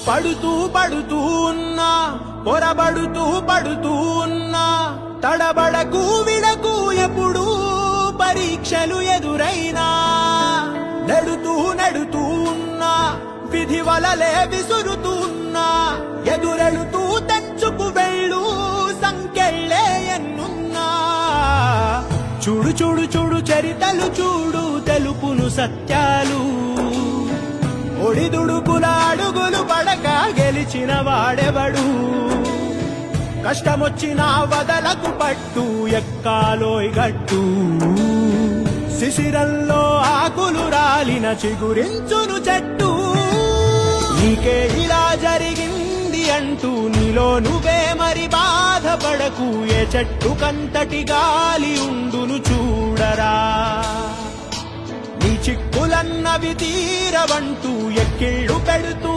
పడుతూ పడుతూ ఉన్నా, పొరబడుతూ పడుతూ ఉన్నా, తడబడకు విడకు ఎప్పుడు పరీక్షలు ఎదురైనా, నెడుతూ నెడుతూ ఉన్నా, విధి వలలే విసురుతూ ఉన్నా, ఎదురెడుతూ తెంచుకు వెళ్ళు సంకెళ్ళే ఎన్నున్నా. చూడు చూడు చూడు చరితలు చూడు, తెలుపును సత్యాలు, ఒడిదుడుకుల అడుగులు పడక గెలిచిన వాడెవడు. కష్టమొచ్చినా వదలకు పట్టు, ఎక్కాలోయ్ గట్టు, శిశిరంలో ఆకులు రాలిన చిగురించును చెట్టు. నీకే ఇలా జరిగింది అంటూ నీలో నువ్వే మరి బాధపడకు, ఏ చెట్టు కంతటి గాలి ఉండును చూడరా. నీ చిక్కులన్నవి తీరవంటూ ఎక్కిళ్ళు పెడుతూ